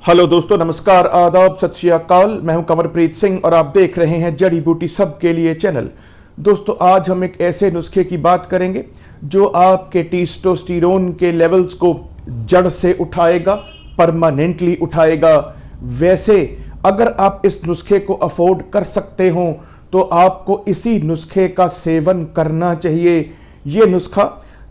Hello दोस्तों, नमस्कार, आदाब, सत श्री अकाल। मैं हूं कंवरप्रीत सिंह और आप देख रहे हैं जड़ी बूटी सबके लिए चैनल। दोस्तों, आज हम एक ऐसे नुस्खे की बात करेंगे जो आपके टेस्टोस्टेरोन के लेवल्स को जड़ से उठाएगा, परमानेंटली उठाएगा। वैसे अगर आप इस नुस्खे को अफोर्ड कर सकते हो तो आपको इसी नुस्खे का सेवन करना चाहिए। ये नुस्खा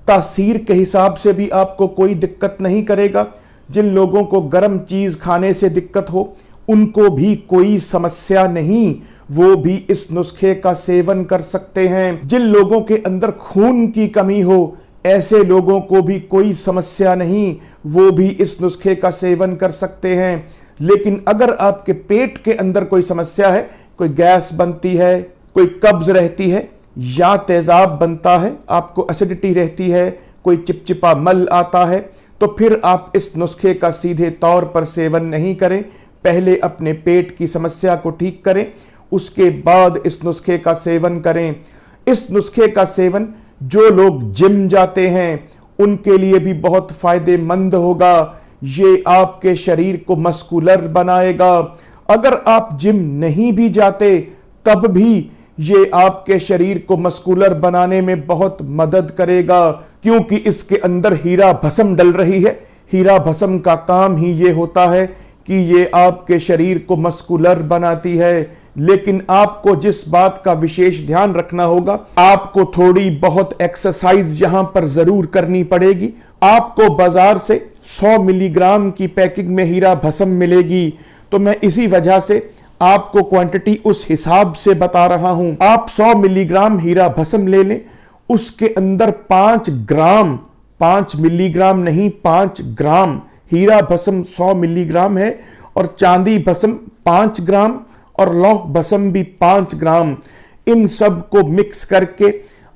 तासीर के हिसाब से भी आपको कोई दिक्कत नहीं करेगा। जिन लोगों को गर्म चीज़ खाने से दिक्कत हो उनको भी कोई समस्या नहीं, वो भी इस नुस्खे का सेवन कर सकते हैं। जिन लोगों के अंदर खून की कमी हो ऐसे लोगों को भी कोई समस्या नहीं, वो भी इस नुस्खे का सेवन कर सकते हैं। लेकिन अगर आपके पेट के अंदर कोई समस्या है, कोई गैस बनती है, कोई कब्ज रहती है या तेजाब बनता है, आपको एसिडिटी रहती है, कोई चिपचिपा मल आता है, तो फिर आप इस नुस्खे का सीधे तौर पर सेवन नहीं करें। पहले अपने पेट की समस्या को ठीक करें, उसके बाद इस नुस्खे का सेवन करें। इस नुस्खे का सेवन जो लोग जिम जाते हैं उनके लिए भी बहुत फायदेमंद होगा। ये आपके शरीर को मस्कुलर बनाएगा। अगर आप जिम नहीं भी जाते तब भी ये आपके शरीर को मस्कुलर बनाने में बहुत मदद करेगा, क्योंकि इसके अंदर हीरा भस्म डल रही है। हीरा भस्म का काम ही ये होता है कि ये आपके शरीर को मस्कुलर बनाती है। लेकिन आपको जिस बात का विशेष ध्यान रखना होगा, आपको थोड़ी बहुत एक्सरसाइज यहां पर जरूर करनी पड़ेगी। आपको बाजार से 100 मिलीग्राम की पैकिंग में हीरा भस्म मिलेगी, तो मैं इसी वजह से आपको क्वांटिटी उस हिसाब से बता रहा हूं। आप 100 मिलीग्राम हीरा भस्म ले लें, उसके अंदर 5 ग्राम, 5 मिलीग्राम नहीं 5 ग्राम हीरा भस्म 100 मिलीग्राम है, और चांदी भस्म 5 ग्राम और लौह भस्म भी 5 ग्राम। इन सब को मिक्स करके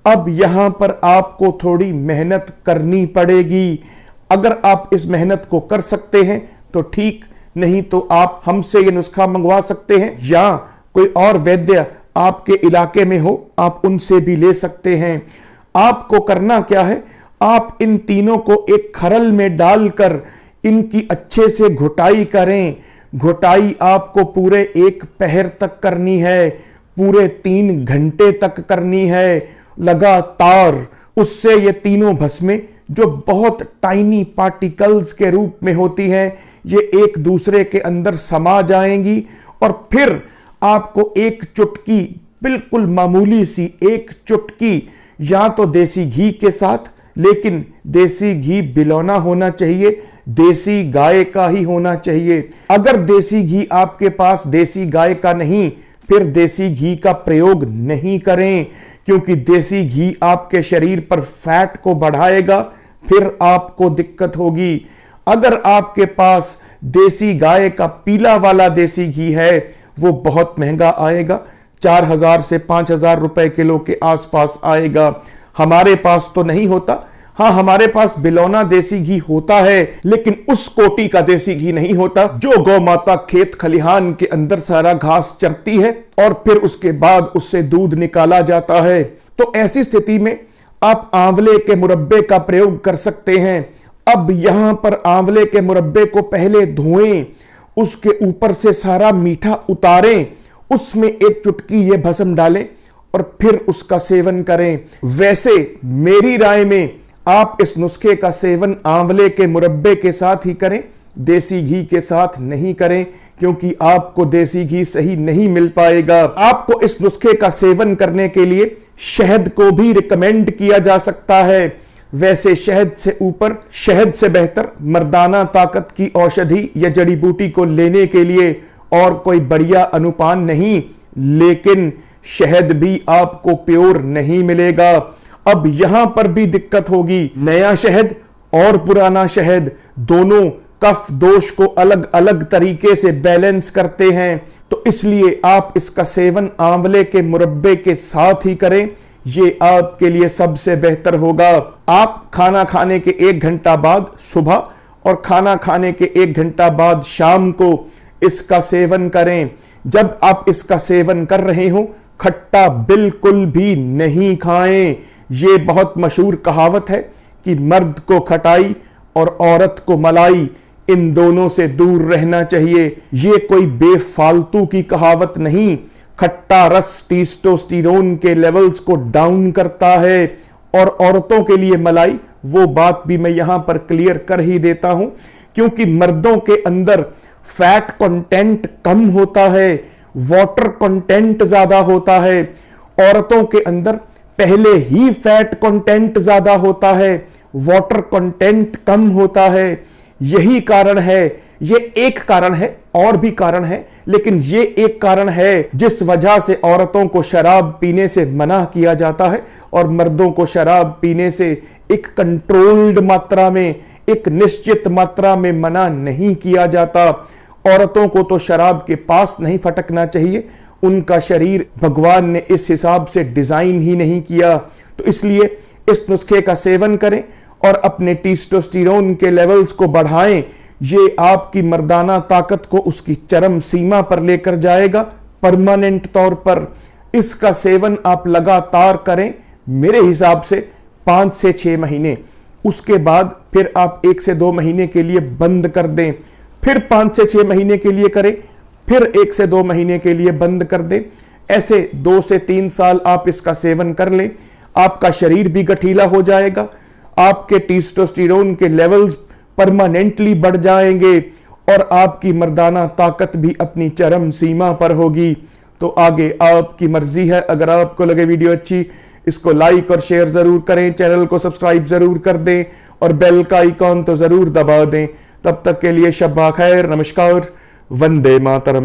अब यहां पर आपको थोड़ी मेहनत करनी पड़ेगी। अगर आप इस मेहनत को कर सकते हैं तो ठीक, नहीं तो आप हमसे ये नुस्खा मंगवा सकते हैं या कोई और वैद्य आपके इलाके में हो, आप उनसे भी ले सकते हैं। आपको करना क्या है, आप इन तीनों को एक खरल में डालकर इनकी अच्छे से घुटाई करें। घुटाई आपको पूरे 1 पहर तक करनी है, पूरे 3 घंटे तक करनी है लगातार। उससे ये तीनों भस्में जो बहुत टाइनी पार्टिकल्स के रूप में होती हैं, ये एक दूसरे के अंदर समा जाएंगी और फिर आपको एक चुटकी, बिल्कुल मामूली सी एक चुटकी, या तो देसी घी के साथ, लेकिन देसी घी बिलौना होना चाहिए, देसी गाय का ही होना चाहिए। अगर देसी घी आपके पास देसी गाय का नहीं, फिर देसी घी का प्रयोग नहीं करें, क्योंकि देसी घी आपके शरीर पर फैट को बढ़ाएगा, फिर आपको दिक्कत होगी। अगर आपके पास देसी गाय का पीला वाला देसी घी है, वो बहुत महंगा आएगा, 4000 से 5000 रुपए किलो के आसपास आएगा। हमारे पास तो नहीं होता। हाँ, हमारे पास बिलौना देसी घी होता है, लेकिन उस कोटि का देसी घी नहीं होता जो गौ माता खेत खलिहान के अंदर सारा घास चरती है और फिर उसके बाद उससे दूध निकाला जाता है। तो ऐसी स्थिति में आप आंवले के मुरब्बे का प्रयोग कर सकते हैं। अब यहां पर आंवले के मुरब्बे को पहले धोएं, उसके ऊपर से सारा मीठा उतारें, उसमें एक चुटकी ये भस्म डालें और फिर उसका सेवन करें। वैसे मेरी राय में आप इस नुस्खे का सेवन आंवले के मुरब्बे के साथ ही करें, देसी घी के साथ नहीं करें, क्योंकि आपको देसी घी सही नहीं मिल पाएगा। आपको इस नुस्खे का सेवन करने के लिए शहद को भी रिकमेंड किया जा सकता है। वैसे शहद से ऊपर, शहद से बेहतर मर्दाना ताकत की औषधि या जड़ी बूटी को लेने के लिए और कोई बढ़िया अनुपान नहीं, लेकिन शहद भी आपको प्योर नहीं मिलेगा। अब यहां पर भी दिक्कत होगी। नया शहद और पुराना शहद दोनों कफ दोष को अलग अलग तरीके से बैलेंस करते हैं, तो इसलिए आप इसका सेवन आंवले के मुरब्बे के साथ ही करें, ये आपके लिए सबसे बेहतर होगा। आप खाना खाने के 1 घंटा बाद सुबह और खाना खाने के 1 घंटा बाद शाम को इसका सेवन करें। जब आप इसका सेवन कर रहे हो, खट्टा बिल्कुल भी नहीं खाएं। ये बहुत मशहूर कहावत है कि मर्द को खटाई और औरत को मलाई। इन दोनों से दूर रहना चाहिए। ये कोई बेफालतू की कहावत नहीं। खट्टा रस टेस्टोस्टेरोन के लेवल्स को डाउन करता है। और औरतों के लिए मलाई, वो बात भी मैं यहां पर क्लियर कर ही देता हूं, क्योंकि मर्दों के अंदर फैट कंटेंट कम होता है, वाटर कंटेंट ज्यादा होता है। औरतों के अंदर पहले ही फैट कंटेंट ज्यादा होता है, वाटर कंटेंट कम होता है। यही कारण है, ये एक कारण है, और भी कारण है, लेकिन ये एक कारण है जिस वजह से औरतों को शराब पीने से मना किया जाता है और मर्दों को शराब पीने से एक कंट्रोल्ड मात्रा में, एक निश्चित मात्रा में मना नहीं किया जाता। औरतों को तो शराब के पास नहीं फटकना चाहिए, उनका शरीर भगवान ने इस हिसाब से डिजाइन ही नहीं किया। तो इसलिए इस नुस्खे का सेवन करें और अपने टेस्टोस्टेरोन के लेवल्स को बढ़ाएं। ये आपकी मर्दाना ताकत को उसकी चरम सीमा पर लेकर जाएगा परमानेंट तौर पर। इसका सेवन आप लगातार करें, मेरे हिसाब से 5 से 6 महीने। उसके बाद फिर आप 1 से 2 महीने के लिए बंद कर दें, फिर 5 से 6 महीने के लिए करें, फिर 1 से 2 महीने के लिए बंद कर दें। ऐसे 2 से 3 साल आप इसका सेवन कर लें। आपका शरीर भी गठीला हो जाएगा, आपके टेस्टोस्टेरोन के लेवल्स परमानेंटली बढ़ जाएंगे और आपकी मर्दाना ताकत भी अपनी चरम सीमा पर होगी। तो आगे आपकी मर्जी है। अगर आपको लगे वीडियो अच्छी, इसको लाइक और शेयर जरूर करें, चैनल को सब्सक्राइब जरूर कर दें और बेल का आइकॉन तो जरूर दबा दें। तब तक के लिए शब्बा खैर, नमस्कार, वंदे मातरम।